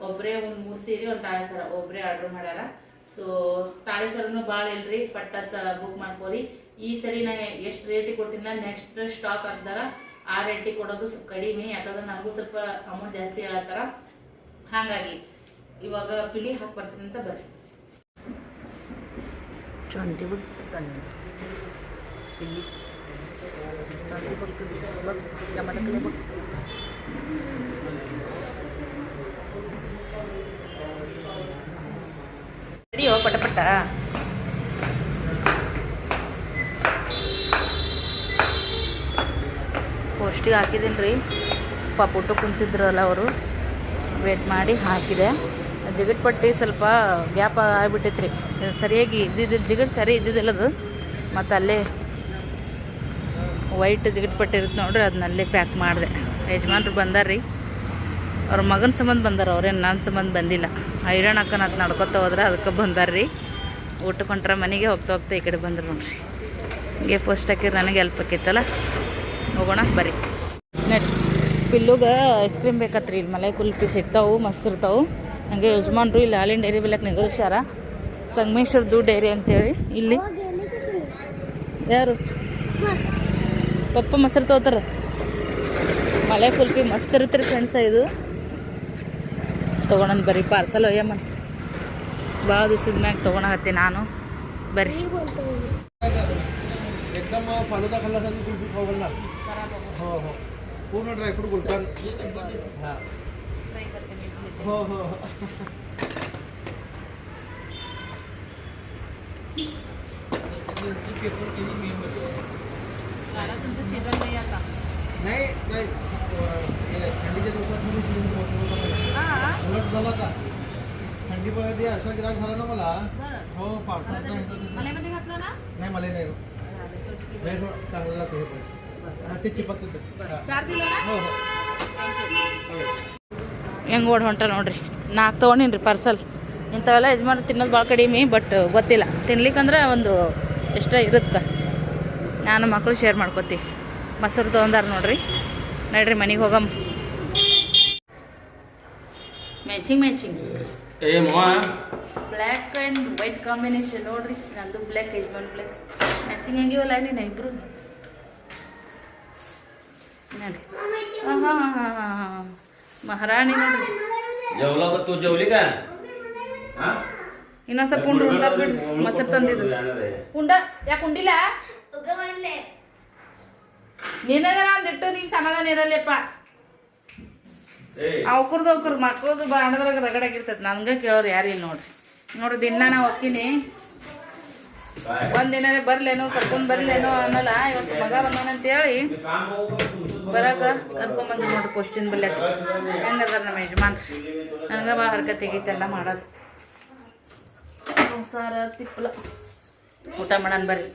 ಒಬ್ಬರೇ ಒಂದು 3 ಸೀರೆ, ಒಂದು ತಾಳೆ ಸರ ಒಬ್ಬರೇ ಆರ್ಡ್ರ್ ಮಾಡ್ಯಾರ. ಸೊ ತಾಳೆ ಸರನು ಭಾಳ ಇಲ್ರಿ, ಪಟ್ಟತ್ತ ಬುಕ್ ಮಾಡ್ಕೋರಿ. ಈ ಸರಿ ನಾನು ಎಷ್ಟು ರೇಟಿಗೆ ಕೊಟ್ಟಿನ, ನೆಕ್ಸ್ಟ್ ಸ್ಟಾಕ್ ಹಾಕಿದಾಗ ಆ ರೇಟಿಗೆ ಕೊಡೋದು ಸ್ವಲ್ಪ ಕಡಿಮೆ. ಯಾಕಂದ್ರೆ ನನಗೂ ಸ್ವಲ್ಪ ಅಮೌಂಟ್ ಜಾಸ್ತಿ ಹೇಳತ್ತಾರ. ಹಾಗಾಗಿ ಇವಾಗ ಪಿಲಿ ಹಾಕಿ ಬರ್ತೀನಿ ಅಂತ ಬರ್ರಿ. ಚೊಂಟಿ ಬುಕ್ ತಂದು ಪಿಲಿ ಚೊಂಟಿ ಬುಕ್ ಜಮದಕಲೆ ಬುಕ್ ಅಡಿಯೋ ಪಟ ಪೋಸ್ಟಿಗೆ ಹಾಕಿದ್ದೀನಿ ರೀ. ಪಾಪುಟ್ಟು ಕುಂತಿದ್ರಲ್ಲ ಅವರು, ವೇಟ್ ಮಾಡಿ ಹಾಕಿದೆ. ಜಿಗಟ್ ಪಟ್ಟಿ ಸ್ವಲ್ಪ ಗ್ಯಾಪ್ ಆಗಿಬಿಟ್ಟೈತ್ರಿ, ಸರಿಯಾಗಿ ಜಿಗಟ್ ಸರಿ ಇದ್ದಿದ್ದಿಲ್ಲದು. ಮತ್ತು ಅಲ್ಲೇ ವೈಟ್ ಜಿಗಟ್ ಪಟ್ಟಿ ಇರುತ್ತೆ ನೋಡ್ರಿ, ಅದನ್ನಲ್ಲೇ ಪ್ಯಾಕ್ ಮಾಡಿದೆ. ಯಜಮಾನ್ರು ಬಂದಾರ್ರಿ, ಅವ್ರ ಮಗನ ಸಂಬಂಧ ಬಂದಾರ, ಅವ್ರೇನು ನನ್ನ ಸಂಬಂಧ ಬಂದಿಲ್ಲ. ಹೈರಾಣ ಅಕ್ಕನ ಅದು ನಡ್ಕೊತ ಹೋದ್ರೆ ಅದಕ್ಕೆ ಬಂದಾರ್ರಿ. ಊಟಕ್ಕೆ ಹೊಂಟ್ರೆ ಮನೆಗೆ ಹೋಗ್ತಾ ಈ ಕಡೆ ಬಂದ್ರು ನೋಡ್ರಿ. ಹಿಂಗೆ ಪೋಸ್ಟ್ ಹಾಕಿದ್ರೆ ನನಗೆ ಹೆಲ್ಪ್ ಆಕೈತಲ್ಲ. ಹೋಗೋಣ ಬರ್ರಿ. ನಡಿ, ಪಿಲ್ಲುಗೆ ಐಸ್ ಕ್ರೀಮ್ ಬೇಕತ್ರಿ. ಇಲ್ಲಿ ಮಲೈ ಕುಲ್ಫಿ ಸಿಗ್ತಾವೆ, ಮಸ್ತ್ ಇರ್ತಾವೆ. ಹಾಗೆ ಯಜಮಾನ್ರು ಇಲ್ಲಿ ಹಾಲಿನ ಡೈರಿ ಬೆಲ್ಲಕ್ಕೆ ನಿಂದಿರ್ಸ್ಯಾರ, ಸಂಗಮೇಶ್ವರದ್ದು ಡೈರಿ ಅಂತೇಳಿ. ಇಲ್ಲಿ ಯಾರು ಪಪ್ಪ ಮೊಸರು ತಗೋತಾರ. ಮಲೈ ಕುಲ್ಫಿ ಮಸ್ತ್ ಇರುತ್ತೆ ಫ್ರೆಂಡ್ಸ. ಇದು ತೊಗೊಳನ್ ಬರ್ರಿ, ಪಾರ್ಸಲ್ ಒಯ್ಯಮ್ಮನ್. ಭಾಳ ದಿವ್ಸದ ಮ್ಯಾಗ ತೊಗೊಳಕತ್ತಿ ನಾನು. ಬರ್ರಿ. एकदम फालुदा खाल्ल्यासारखी कुल्फी खाऊ ना. हो हो, पूर्ण ड्रायफ्रूट गुलकान. हां हो हो नाही नाही, थंडीच्या दिवसात उलट झाला का? थंडी मध्ये असा गिराक झाला ना मला. हो, पावसाळ्यात नाही, मला नाही चांगलं लागतं हे पण. ते चिपकते. हो हो, ಹೆಂಗೆ ಓಡಿ ಹೊಂಟ ನೋಡ್ರಿ. 4 ತೊಗೊಂಡಿನಿ ರೀ ಪಾರ್ಸಲ್. ಇಂಥವೆಲ್ಲ ಯಜಮಾನ ತಿನ್ನೋದು ಭಾಳ ಕಡಿಮೆ, ಬಟ್ ಗೊತ್ತಿಲ್ಲ ತಿನ್ಲಿಕ್ಕಂದ್ರೆ ಒಂದು ಇಷ್ಟ ಇರುತ್ತೆ. ನಾನು ಮಕ್ಕಳು ಶೇರ್ ಮಾಡ್ಕೊತೀವಿ. ಮೊಸರು ತೊಗೊಂಡಾರ ನೋಡ್ರಿ. ನಡ್ರಿ ಮನೆಗೆ ಹೋಗಮ್ಮ. Matching black and white combination ನೋಡ್ರಿ. ನಂದು ಬ್ಲ್ಯಾಕ್, ಯಜಮಾನ್ ಬ್ಲ್ಯಾಕ್. ಮ್ಯಾಚಿಂಗ್ ಹೆಂಗಿವಲ್ಲ ನೀನು ಇಬ್ರು. ನೋಡಿ, ಹಾಂ ಮಹಾರಾಣಿ ನೋಡ್ರಿ. जेवला का तू? जेवली का? ಇನ್ನೊಂದು ಸ್ವಲ್ಪ ಉಂಡ್ರು ಉಂಟಾರ ಬಿಡ್ರಿ. ಮೊಸರು ತಂದಿದ್ದು ಉಂಡ ಯಾಕೆ ಉಂಡಿಲ್ಲ? ನಿನಗರ ಒಂದಿಟ್ಟು ನೀನು ಸಮಾಧಾನ ಇರಲ್ಲಪ್ಪ. ಅವ್ಕರ್ದು ಮಕ್ಳದ್ದು ಬಾಂಡದ್ರಾಗ ರಗಡಾಗಿರ್ತೈತೆ. ನನ್ಗೆ ಕೇಳೋರು ಯಾರು ಇಲ್ಲ ನೋಡ್ರಿ. ದಿನ ನಾ ಹೋಗ್ತೀನಿ, ಒಂದಿನ ಬರ್ಲೇನೋ ಕರ್ಕೊಂಡ್ ಬರ್ಲೇನೋ ಅನ್ನಲ್ಲ. ಇವತ್ತು ಮಗ ಬಂದಾನಂತೇಳಿ ಬರಾಕ ಕರ್ಕೊಂಬಂದು ನೋಡ್ರಿ ಪೋಸ್ಟಿನ ಬಲ್ಯಾಕ. ಹೆಂಗದಾರ ನಮ್ಮ ಯಜಮಾನ್. ನನಗೆ ಭಾಳ ಹರ್ಕತ್ ತೆಗೀತೆಲ್ಲ ಮಾಡೋದು. ಸಾರ ತಿಪ್ಪಲ ಊಟ ಮಾಡೋಣ ಬರ್ರಿ.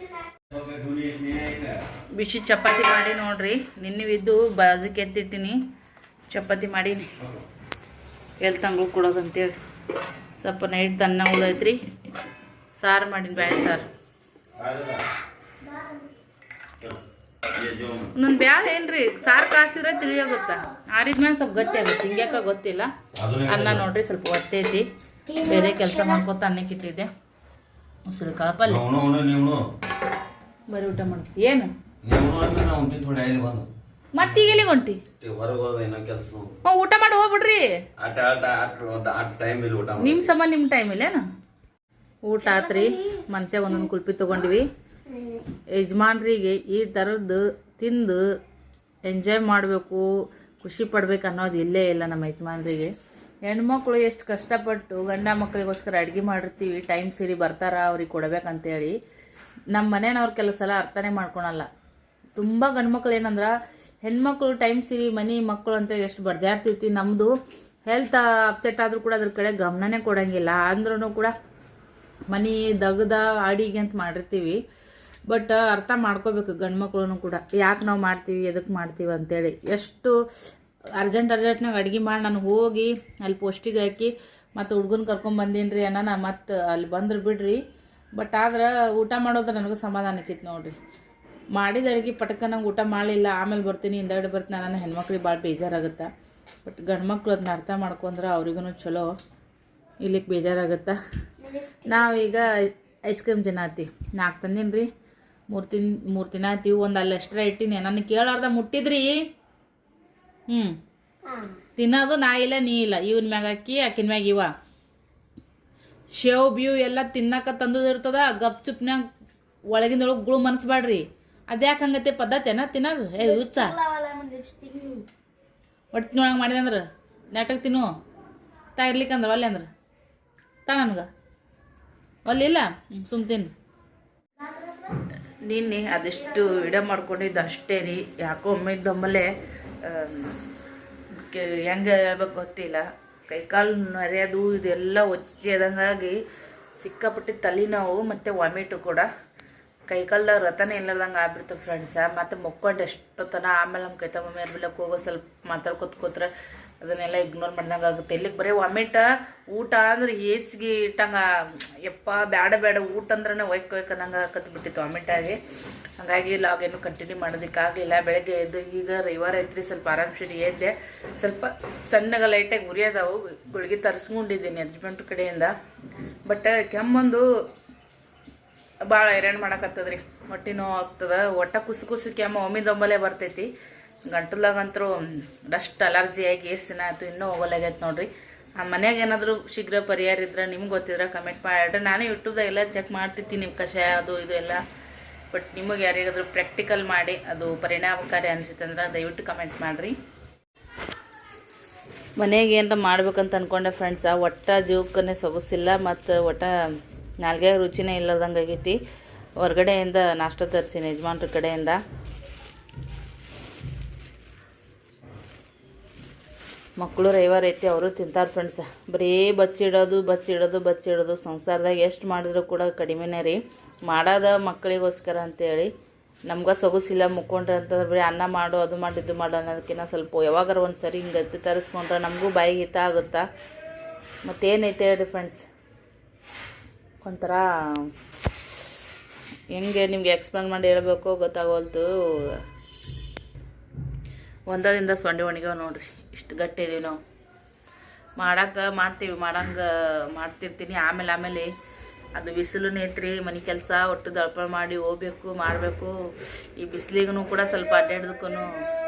ಬಿಸಿ ಚಪಾತಿ ಮಾಡಿ ನೋಡ್ರಿ. ನಿನ್ನೆವಿದ್ದು ಬಾಜುಕ್ಕೆ ಎತ್ತಿಟ್ಟಿನಿ, ಚಪಾತಿ ಮಾಡೀನಿ. ಎಲ್ಲಿ ತಂಗಳು ಕೊಡೋದಂತೇಳಿ ಸ್ವಲ್ಪ ನೈಟ್ ತನ್ನ ಉಳೈತ್ರಿ. ಸಾರು ಮಾಡೀನಿ, ಬ್ಯಾಳೆ ಸಾರು. ये जो ಒಂದೊಂದು ಬ್ಯಾಳೆ ಏನ್ರಿ ಸಾರು ಕಾಸಿದ್ರೆ ತಿಳಿಯೋಗುತ್ತಾ ಆರಿದ್ಮೇಲೆ ಸ್ವಲ್ಪ ಗಟ್ಟಿ ಆಗುತ್ತೆ ಹಿಂಗ್ಯಾಕ ಗೊತ್ತಿಲ್ಲ. ಅನ್ನ ನೋಡ್ರಿ ಸ್ವಲ್ಪ ಒತ್ತೈತಿ. ಬೇರೆ ಕೆಲಸ ಮಾಡ್ಕೊತ ಅನ್ನಕ್ಕೆ ಇಟ್ಟಿದ್ದೆ. ಉಸಿರು ಕಳಪಲ್ಲಿ ಬರೀ ಊಟ ಮಾಡಿ ಏನು ಮತ್ತೀಗ ಎಲ್ಲಿಗೆ ಹೊಂಟಿ? ಊಟ ಮಾಡಿ ಹೋಗ್ಬಿಡ್ರಿ. ನಿಮ್ಮ ಸಂಬಂಧ ನಿಮ್ಮ ಟೈಮ್ ಇಲ್ಲೇನು? ಊಟ ಆತ್ರಿ. ಮನ್ಷ್ಯಾಗ ಒಂದೊಂದು ಕುಲ್ಪಿ ತೊಗೊಂಡ್ವಿ. ಯಜಮಾನ್ರಿಗೆ ಈ ಥರದ್ದು ತಿಂದು ಎಂಜಾಯ್ ಮಾಡಬೇಕು, ಖುಷಿ ಪಡ್ಬೇಕು ಅನ್ನೋದು ಇಲ್ಲೇ ಇಲ್ಲ ನಮ್ಮ ಯಜಮಾನ್ರಿಗೆ. ಹೆಣ್ಮಕ್ಳು ಎಷ್ಟು ಕಷ್ಟಪಟ್ಟು ಗಂಡ ಮಕ್ಕಳಿಗೋಸ್ಕರ ಅಡುಗೆ ಮಾಡಿರ್ತೀವಿ, ಟೈಮ್ ಸರಿ ಬರ್ತಾರ ಅವ್ರಿಗೆ ಕೊಡ್ಬೇಕಂತೇಳಿ. ನಮ್ಮ ಮನೇನವ್ರು ಕೆಲವು ಸಲ ಅರ್ಥನೇ ಮಾಡ್ಕೊಳಲ್ಲ. ತುಂಬ ಗಂಡ್ಮಕ್ಳು ಏನಂದ್ರೆ ಹೆಣ್ಮಕ್ಳು ಟೈಮ್ ಸಿರಿ ಮನೆ ಮಕ್ಕಳು ಅಂತ ಎಷ್ಟು ಬಡ್ದಾಡ್ತಿರ್ತೀವಿ. ನಮ್ಮದು ಹೆಲ್ತ್ ಅಪ್ಸೆಟ್ ಆದರೂ ಕೂಡ ಅದ್ರ ಕಡೆ ಗಮನನೇ ಕೊಡೋಂಗಿಲ್ಲ. ಅಂದ್ರೂ ಕೂಡ ಮನೆ ದಗದ ಅಡಿಗೆ ಅಂತ ಮಾಡಿರ್ತೀವಿ. ಬಟ್ ಅರ್ಥ ಮಾಡ್ಕೋಬೇಕು ಗಂಡ್ಮಕ್ಳು ಕೂಡ, ಯಾಕೆ ನಾವು ಮಾಡ್ತೀವಿ ಎದಕ್ಕೆ ಮಾಡ್ತೀವಿ ಅಂತೇಳಿ. ಎಷ್ಟು ಅರ್ಜೆಂಟ್ನಾಗ ಅಡುಗೆ ಮಾಡಿ ನಾನು ಹೋಗಿ ಅಲ್ಲಿ ಪೋಸ್ಟಿಗೆ ಹಾಕಿ ಮತ್ತು ಹುಡ್ಗನ ಕರ್ಕೊಂಬಂದೀನಿ ರೀ ಅನ್ನ ಮತ್ತು ಅಲ್ಲಿ ಬಂದ್ರೆ ಬಿಡ್ರಿ. ಬಟ್ ಆದ್ರೆ ಊಟ ಮಾಡೋದ್ರೆ ನನಗೂ ಸಮಾಧಾನ ಆಕೈತಿ ನೋಡ್ರಿ. ಮಾಡಿದ ಅಡುಗೆ ಪಟಕ ನಂಗೆ ಊಟ ಮಾಡಲಿಲ್ಲ ಆಮೇಲೆ ಬರ್ತೀನಿ ಹಿಂದಗಡೆ ಬರ್ತೀನಿ ನನ್ನ ಹೆಣ್ಮಕ್ಳಿಗೆ ಭಾಳ ಬೇಜಾರಾಗುತ್ತೆ. ಬಟ್ ಗಂಡ್ಮಕ್ಳು ಅದನ್ನ ಅರ್ಥ ಮಾಡ್ಕೊಂಡ್ರೆ ಅವ್ರಿಗೂ ಚಲೋ, ಇಲ್ಲಿಗೆ ಬೇಜಾರಾಗುತ್ತೆ. ನಾವೀಗ ಐಸ್ ಕ್ರೀಮ್ ತಿನ್ನತ್ತೀವಿ. 4 ತಂದೀನಿ ರೀ, 3 ತಿನ್ನತ್ತೀವಿ. ಒಂದು ಅಲ್ಲಿ ಎಕ್ಸ್ಟ್ರಾ ಇಟ್ಟಿನಿ. ನನ್ನ ಕೇಳಾರ್ದ ಮುಟ್ಟಿದ್ರಿ. ತಿನ್ನೋದು ನಾ ಇಲ್ಲ ನೀ ಇಲ್ಲ. ಇವನ್ ಮ್ಯಾಗ ಹಾಕಿ ಆಕಿನ ಮ್ಯಾಗ ಇವ ಶೇವ್ ಬ್ಯೂ ಎಲ್ಲ ತಿನ್ನಕ ತಂದದ ಇರ್ತದ. ಗಪ್ ಚುಪ್ನ್ಯಾಗ ಒಳಗಿಂದೊಳಗೆ ಗುಳು ಮನಸ್ಬೇಡ್ರಿ. ಅದ್ಯಾಕೆ ಹಂಗತ್ತೆ ಪದ್ಧತಿನ ತಿನ್ನೋದು? ಹುಚ್ಚ ಒಟ್ಟಿನೊಳಗೆ ಮಾಡಿದಂದ್ರೆ ನೆಟಗೆ ತಿನ್ನು ತಾ ಇರ್ಲಿಕ್ಕಂದ್ರೆ ಒಲ್ಲೆ ಅಂದ್ರೆ ತಾ ನನಗೆ ಒಲ್ಲಿಲ್ಲ ಸುಮ್ ತಿನ್ನು. ನಿನ್ನೆ ಅದೆಷ್ಟು ವಿಡಿಯೋ ಮಾಡ್ಕೊಂಡಿದ್ದು ಅಷ್ಟೇ ರೀ. ಯಾಕೋ ಒಮ್ಮೆದ್ದೊಮ್ಮಲೆ ಹೆಂಗೆ ಹೇಳ್ಬೇಕು ಗೊತ್ತಿಲ್ಲ, ಕೈಕಾಲು ನರಿಯೋದು ಇದೆಲ್ಲ ಒಚ್ಚೆದಂಗಾಗಿ ಸಿಕ್ಕಾಪಟ್ಟಿ ತಲೆನೋವು ಮತ್ತು ವಾಮಿಟು ಕೂಡ. ಕೈಕಾಲ ರಥನೇ ಇಲ್ಲದಂಗೆ ಆಗ್ಬಿಡ್ತು ಫ್ರೆಂಡ್ಸ. ಮತ್ತು ಮುಕ್ಕೊಂಡು ಎಷ್ಟೊತ್ತನ ಆಮೇಲೆ ನಮ್ಮ ಕೈತ ಮಮ್ಮಿ ಅರ್ಬಿಲಕ್ಕೆ ಹೋಗೋ ಸ್ವಲ್ಪ ಮಾತಾಡ್ಕೊತ್ಕೋತ್ರ ಅದನ್ನೆಲ್ಲ ಇಗ್ನೋರ್ ಮಾಡ್ದಂಗೆ ಆಗುತ್ತೆ. ಇಲ್ಲಿಗೆ ಬರೀ ವಾಮಿಟ. ಊಟ ಅಂದ್ರೆ ಹೇಸಿಗೆ ಇಟ್ಟಂಗೆ ಯಪ್ಪ ಬೇಡ ಊಟ ಅಂದ್ರೆ ಒಯ್ಕನ್ನಂಗೆ ಕತ್ಬಿಟ್ಟಿತ್ತು ವಾಮಿಟಾಗಿ. ಹಾಗಾಗಿ ಲಾಗೇನು ಕಂಟಿನ್ಯೂ ಮಾಡೋದಕ್ಕಾಗಲಿಲ್ಲ. ಬೆಳಗ್ಗೆ ಎದ್ದು ಈಗ ರವಿವಾರ ಐತ್ರಿ, ಸ್ವಲ್ಪ ಆರಾಮ್ಸರಿ ಎದ್ದೆ. ಸ್ವಲ್ಪ ಸಣ್ಣಗೆ ಲೈಟಾಗಿ ಉರಿಯೋದಾವು ಗುಳಿಗೆ ತರಿಸ್ಕೊಂಡಿದ್ದೀನಿ ಯಜಮಾನ್ರ ಕಡೆಯಿಂದ. ಬಟ್ ಕೆಮ್ಮೊಂದು ಭಾಳ ಹೈರಾಣ ಮಾಡಕತ್ತದ್ರಿ. ಹೊಟ್ಟೆ ನೋವು ಆಗ್ತದೆ. ಒಟ್ಟ ಕುಸು ಕೆಮ್ಮ ಒಮ್ಮಿದೊಂಬಲೆ ಬರ್ತೈತಿ. ಗಂಟಲಾಗಂತರೂ ಡಸ್ಟ್ ಅಲರ್ಜಿ ಆಗಿ ಎಷ್ಟು ದಿನ ಆಯ್ತು ಇನ್ನೂ ಹೋಗಲಾಗೈತೆ ನೋಡ್ರಿ. ಆ ಮನ್ಯಾಗ ಏನಾದರೂ ಶೀಘ್ರ ಪರಿಹಾರ ಇದ್ರೆ ನಿಮ್ಗೆ ಗೊತ್ತಿದ್ರೆ ಕಮೆಂಟ್ ಮಾಡಿದ್ರೆ. ನಾನು ಯೂಟ್ಯೂಬ್ದಾಗ ಎಲ್ಲ ಚೆಕ್ ಮಾಡ್ತಿರ್ತೀನಿ ನಿಮ್ಮ ಕಷಾಯ ಅದು ಇದು ಎಲ್ಲ. ಬಟ್ ನಿಮಗೆ ಯಾರಿಗಾದ್ರೂ ಪ್ರಾಕ್ಟಿಕಲ್ ಮಾಡಿ ಅದು ಪರಿಣಾಮಕಾರಿ ಅನಿಸುತ್ತೆ ಅಂದ್ರೆ ದಯವಿಟ್ಟು ಕಮೆಂಟ್ ಮಾಡಿರಿ. ಮನೆಗೆ ಏನಾರ ಮಾಡ್ಬೇಕಂತ ಅಂದ್ಕೊಂಡೆ ಫ್ರೆಂಡ್ಸ. ಒಟ್ಟ ಜೀವಕ್ಕನೇ ಸೊಗಸಿಲ್ಲ ಮತ್ತು ಒಟ್ಟ ನಾಲ್ಗೆ ರುಚಿನೇ ಇಲ್ಲದಂಗೆ ಆಗೈತಿ. ಹೊರಗಡೆಯಿಂದ ನಾಷ್ಟ ತರಿಸಿನಿ ಯಜಮಾನ್ರ ಕಡೆಯಿಂದ. ಮಕ್ಕಳು ರವಿವಾರ ಐತಿ, ಅವರು ತಿಂತಾರೆ ಫ್ರೆಂಡ್ಸ. ಬರೀ ಬಚ್ಚಿಡೋದು ಸಂಸಾರದಾಗ ಎಷ್ಟು ಮಾಡಿದ್ರು ಕೂಡ ಕಡಿಮೆನೇ ರೀ. ಮಾಡೋದ ಮಕ್ಕಳಿಗೋಸ್ಕರ ಅಂತೇಳಿ. ನಮ್ಗೆ ಸೊಗಸಿಲ್ಲ ಮುಕ್ಕೊಂಡ್ರೆ ಅಂತಂದ್ರೆ ಬರೀ ಅನ್ನ ಮಾಡು ಅದು ಮಾಡಿ ಇದು ಮಾಡು ಅನ್ನೋದಕ್ಕಿಂತ ಸ್ವಲ್ಪ ಯಾವಾಗಾರ ಒಂದು ಸರಿ ಹಿಂಗೆ ಎತ್ತಿ ತರಿಸ್ಕೊಂಡ್ರೆ ನಮಗೂ ಬಾಯಿಗೆ ಹಿತ ಆಗುತ್ತಾ. ಮತ್ತೇನೈತೆ ಹೇಳ್ರಿ ಫ್ರೆಂಡ್ಸ್, ಒಂಥರ ಹೆಂಗೆ ನಿಮ್ಗೆ ಎಕ್ಸ್ಪ್ಲೇನ್ ಮಾಡಿ ಹೇಳ್ಬೇಕು ಗೊತ್ತಾಗೋಲ್ತು. ಒಂದರಿಂದ ಸೊಂಡೆ ಒಣಗ್ಯಾವ ನೋಡ್ರಿ. ಇಷ್ಟು ಗಟ್ಟಿ ಇದೀವಿ ನಾವು. ಮಾಡ್ತಿರ್ತೀನಿ. ಆಮೇಲೆ ಅದು ಬಿಸಿಲು ನೇತ್ರಿ, ಮನೆ ಕೆಲಸ ಒಟ್ಟು ದಳಪ ಮಾಡಿ ಹೋಗ್ಬೇಕು ಮಾಡಬೇಕು. ಈ ಬಿಸಿಲಿಗೂ ಕೂಡ ಸ್ವಲ್ಪ ಅಡ್ಡಾಡೋದಕ್ಕೂ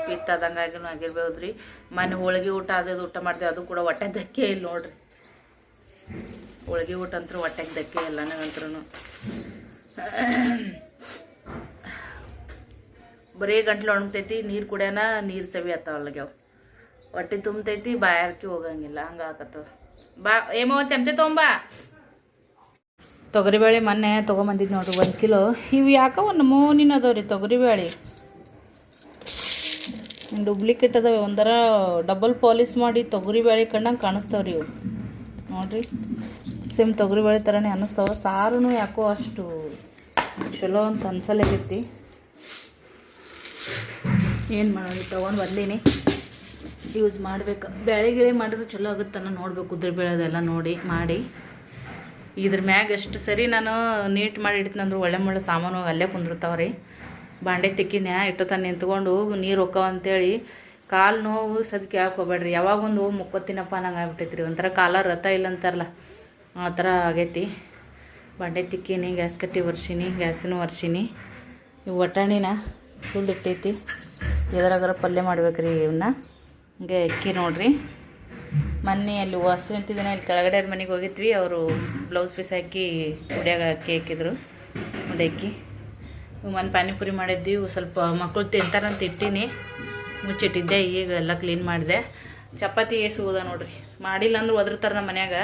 ಪಿತ್ತಾದಂಗೆ ಆಗಿರ್ಬೋದು ರೀ. ಮನೆ ಹೋಳಿಗೆ ಊಟ ಊಟ ಮಾಡ್ತೀವಿ, ಅದು ಕೂಡ ಹೊಟ್ಟೆ ಧಕ್ಕೆ ಇಲ್ಲ ನೋಡ್ರಿ. ಹೋಳಿಗೆ ಊಟ ಅಂತೂ ಹೊಟ್ಟೆಗೆ ಧಕ್ಕೆ ಇಲ್ಲ ನನಗಂತ್ರೂ. ಬರೀ ಗಂಟ್ಲು ಒಣಗ್ತೈತಿ, ನೀರು ಕುಡಿಯೋಣ, ನೀರು ಸವಿ ಆತಾವಲ್ಲಾಗ್ಯಾವ. ಹೊಟ್ಟೆ ತುಂಬತೈತಿ, ಬಾಯಾರಿಕೆ ಹೋಗಂಗಿಲ್ಲ, ಹಂಗೆ ಆಗತ್ತದ. ಬಾ ಏಮೋ ಚಮಚ ತೊಗೊಂಬಾ. ತೊಗರಿಬೇಳೆ ಮೊನ್ನೆ ತೊಗೊಂಬಂದಿದ್ದು ನೋಡ್ರಿ 1 ಕಿಲೋ. ಇವು ಯಾಕೋ ಒಂದು ನಮೂನಿನ ಅದಾವ ರೀ ತೊಗರಿಬೇಳೆ. ಡೂಪ್ಲಿಕೇಟ್ ಅದಾವೆ, ಒಂಥರ ಡಬಲ್ ಪಾಲಿಶ್ ಮಾಡಿ ತೊಗರಿಬೇಳೆ ಕಂಡಂಗೆ ಕಾಣಿಸ್ತಾವ್ರಿ ಇವು ನೋಡ್ರಿ. ಸೇಮ್ ತೊಗರಿಬೇಳೆ ಥರನೇ ಅನ್ನಿಸ್ತಾವ. ಸಾರೂ ಯಾಕೋ ಅಷ್ಟು ಚಲೋ ಅಂತ ಅನ್ಸಲಾಗೈತಿ. ಏನು ಮಾಡೋದು, ತೊಗೊಂಡು ಬಂದೀನಿ, ಯೂಸ್ ಮಾಡ್ಬೇಕು. ಬೇಳೆ ಮಾಡಿದ್ರೆ ಚಲೋ ಆಗುತ್ತನ್ನ ನೋಡ್ಬೇಕು. ಉದ್ರಬೇಳೆದೆಲ್ಲ ನೋಡಿ ಮಾಡಿ ಇದ್ರ ಮ್ಯಾಗ ಎಷ್ಟು ಸರಿ ನಾನು ನೀಟ್ ಮಾಡಿ ಇಡ್ತೀನಂದ್ರೆ ಒಳ್ಳೆ ಸಾಮಾನು ಅಲ್ಲೇ ಕುಂದಿರ್ತಾವೆ ರೀ. ಬಾಂಡೆ ತಿಕ್ಕಿನ್ಯಾ ಇಟ್ಟೊತ್ತಾನ ನಿಂತ್ಕೊಂಡು ನೀರು ಹೊಕ್ಕವ ಅಂತೇಳಿ ಕಾಲು ನೋವು ಸದ್ ಕೇಳಕ್ಕೆ ಹೋಗ್ಬೇಡ್ರಿ. ಯಾವಾಗೊಂದು ಮುಕ್ಕೋತೀನಪ್ಪ ನಂಗೆ ಆಗ್ಬಿಟ್ಟೈತ್ರಿ. ಒಂಥರ ಕಾಲ ರಥ ಇಲ್ಲ ಅಂತಾರಲ್ಲ ಆ ಥರ ಆಗೈತಿ. ಬಾಂಡೆ ತಿಕ್ಕೀನಿ, ಗ್ಯಾಸ್ ಕಟ್ಟಿ ಒರ್ಸೀನಿ, ಗ್ಯಾಸಿನೂ ಒರ್ಸೀನಿ. ಇವು ಒಟ್ಟಾಣಿನ ಸುಲ್ದಿಟ್ಟೈತಿ. ಎದ್ರಾಗಾರ ಪಲ್ಯ ಮಾಡ್ಬೇಕ್ರಿ ಇವನ್ನ. ಹಂಗೆ ಅಕ್ಕಿ ನೋಡ್ರಿ. ಮೊನ್ನೆ ಅಲ್ಲಿ ಹೊಸ್ತಿನ ಇಲ್ಲಿ ಕೆಳಗಡೆ ಮನೆಗೆ ಹೋಗಿದ್ವಿ. ಅವರು ಬ್ಲೌಸ್ ಪೀಸ್ ಹಾಕಿ ಕುಡಿಯಾಗ ಅಕ್ಕಿ ಹಾಕಿದ್ರು, ಉಂಡೆ ಅಕ್ಕಿ. ಮೊನ್ನೆ ಪಾನಿಪುರಿ ಮಾಡಿದ್ವಿ. ಸ್ವಲ್ಪ ಮಕ್ಕಳು ತಿಂತಾರಂತ ಇಟ್ಟೀನಿ, ಮುಚ್ಚಿಟ್ಟಿದ್ದೆ. ಈಗ ಎಲ್ಲ ಕ್ಲೀನ್ ಮಾಡಿದೆ. ಚಪಾತಿ ಏಸುವುದ ನೋಡ್ರಿ. ಮಾಡಿಲ್ಲ ಅಂದ್ರೆ ಒದರ್ತಾರೆ ನಮ್ಮ ಮನ್ಯಾಗ.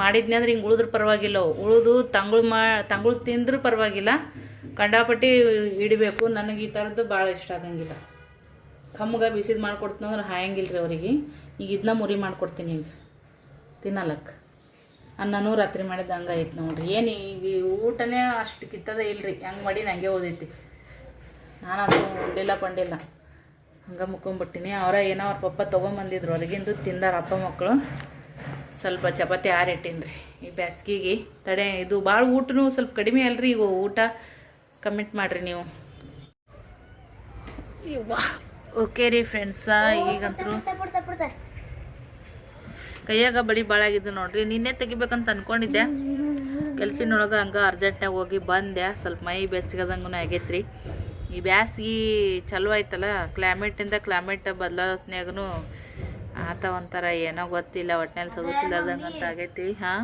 ಮಾಡಿದ್ನಿ ಅಂದ್ರೆ ಹಿಂಗೆ ಉಳಿದ್ರೆ ಪರವಾಗಿಲ್ಲ. ಉಳಿದು ತಂಗಳು ತಿಂದ್ರೂ ಪರವಾಗಿಲ್ಲ, ಕಂಡಾಪಟ್ಟಿ ಹಿಡಿಬೇಕು. ನನಗೆ ಈ ಥರದ್ದು ಭಾಳ ಇಷ್ಟ ಆಗಂಗಿಲ್ಲ. ಕಮ್ಮಗೆ ಬಿಸಿದು ಮಾಡ್ಕೊಡ್ತೀನಿ ಅಂದ್ರೆ ಹಾಯಂಗಿಲ್ಲ ರೀ ಅವರಿಗೆ. ಈಗ ಇದನ್ನ ಮುರಿ ಮಾಡ್ಕೊಡ್ತೀನಿ ಈಗ ತಿನ್ನಲಕ್ಕೆ. ಅನ್ನನೂ ರಾತ್ರಿ ಮಾಡಿದ್ದು ಹಂಗೆ ಐತೆ ನೋಡ್ರಿ. ಏನು ಈಗ ಊಟನೇ ಅಷ್ಟು ಕಿತ್ತದ ಇಲ್ಲರಿ. ಹೆಂಗೆ ಮಾಡಿ ನಂಗೆ ಓದೈತಿ. ನಾನು ಅದು ಉಂಡಿಲ್ಲ ಪಂಡಿಲ್ಲ, ಹಂಗೆ ಮುಕ್ಕೊಂಬಿಟ್ಟಿನಿ. ಏನೋ ಅವ್ರ ಪಪ್ಪ ತೊಗೊಂಬಂದಿದ್ರು ಹೊರಗಿಂದು, ತಿಂದಾರ ಅಪ್ಪ ಮಕ್ಕಳು. ಸ್ವಲ್ಪ ಚಪಾತಿ ಆರಿಟ್ಟೀನಿ ರೀ ಈ ಬ್ಯಾಸ್ಗಿಗೆ. ತಡೆ ಇದು ಭಾಳ ಊಟನೂ ಸ್ವಲ್ಪ ಕಡಿಮೆ ಅಲ್ರಿ. ಈಗ ಊಟ ಕಮೆಂಟ್ ಮಾಡಿರಿ ನೀವು. ಓಕೆ ರೀ ಫ್ರೆಂಡ್ಸ, ಈಗಂತರೂ ಕೈಯಾಗ ಬಳಿ ಭಾಳ ಆಗಿದ್ದು ನೋಡ್ರಿ. ನಿನ್ನೆ ತೆಗಿಬೇಕಂತ ಅಂದ್ಕೊಂಡಿದ್ದೆ, ಕೆಲ್ಸಿನೊಳಗೆ ಹಂಗೆ ಅರ್ಜೆಂಟ್ನಾಗ ಹೋಗಿ ಬಂದೆ. ಸ್ವಲ್ಪ ಮೈ ಬೆಚ್ಚಗದಂಗೂ ಆಗೈತ್ರಿ. ಈ ಬ್ಯಾಸ್ಗಿ ಚಲೋ ಆಯ್ತಲ್ಲ, ಕ್ಲೈಮೇಟ್ ಬದಲಾವತ್ನ್ಯಾಗೂ ಆತ ಒಂಥರ ಏನೋ ಗೊತ್ತಿಲ್ಲ, ಒಟ್ಟಿನಲ್ಲಿ ಸೊಗಸಿಲ್ಲದಂಗೆ ಅಂತ ಆಗೈತಿ. ಹಾಂ,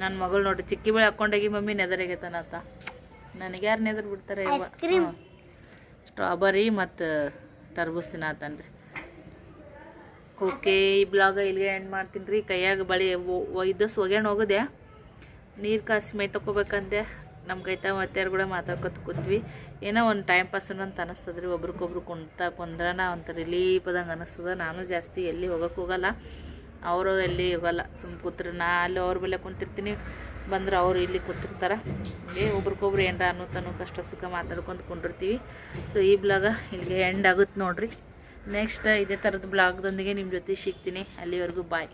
ನನ್ನ ಮಗಳು ನೋಡ್ರಿ ಚಿಕ್ಕಿ ಬಳಿ ಹಾಕ್ಕೊಂಡೋಗಿ ಮಮ್ಮಿ ನೆದರಾಗೈತನತ್ತ. ನನಗೆ ಯಾರು ನೆದರ್ ಬಿಡ್ತಾರೆ? ಸ್ಟ್ರಾಬೆರಿ ಮತ್ತು ಟರ್ಬೂಸ್ ತಿನ್ನತ್ತನ್ರಿ. ಓಕೆ, ಈ ಬ್ಲಾಗ ಇಲ್ಲಿಗೆ ಎಂಡ್ ಮಾಡ್ತೀನಿ ರೀ. ಕೈಯಾಗ ಬಳಿ ಇದ್ದಷ್ಟು ಒಗ್ಯಾಣ ಹೋಗೋದೆ, ನೀರು ಕಾಸಿ ಮೈ ತೊಗೋಬೇಕಂದೆ. ನಮ್ಮ ಕೈತ ಮತ್ಯಾರು ಕೂಡ ಮಾತಾಡ್ಕೊತ ಕೂತ್ವಿ. ಏನೋ ಒಂದು ಟೈಮ್ ಪಾಸ್ ಅಂತ ಅನಿಸ್ತದೆ ರೀ. ಒಬ್ರಿಗೊಬ್ರು ಕುಂದ್ರನ ಒಂಥರ ರಿಲೀಫದಂಗೆ ಅನ್ನಿಸ್ತದೆ. ನಾನು ಜಾಸ್ತಿ ಎಲ್ಲಿ ಹೋಗೋಕೆ ಹೋಗಲ್ಲ, ಅವರು ಎಲ್ಲಿ ಹೋಗಲ್ಲ. ಸುಮ್ಮ ಕೂತ್ರೆ ನಾ ಅಲ್ಲಿ ಅವ್ರ ಬೆಲೆ ಕುಂತಿರ್ತೀನಿ, ಬಂದ್ರೆ ಅವರು ಇಲ್ಲಿ ಕೂತಿರ್ತಾರೆ. ಹಂಗೆ ಒಬ್ರಿಗೊಬ್ರು ಏನಾರ ಅನ್ನೋ ಕಷ್ಟ ಸುಖ ಮಾತಾಡ್ಕೊಂಡು ಕುಂಡಿರ್ತೀವಿ. ಸೊ ಈ ಬ್ಲಾಗ ಇಲ್ಲಿಗೆ ಎಂಡ್ ಆಗುತ್ತೆ ನೋಡಿರಿ. ನೆಕ್ಸ್ಟ್ ಇದೇ ಥರದ ಬ್ಲಾಗ್ದೊಂದಿಗೆ ನಿಮ್ಮ ಜೊತೆ ಸಿಗ್ತೀನಿ. ಅಲ್ಲಿವರೆಗೂ ಬಾಯ್.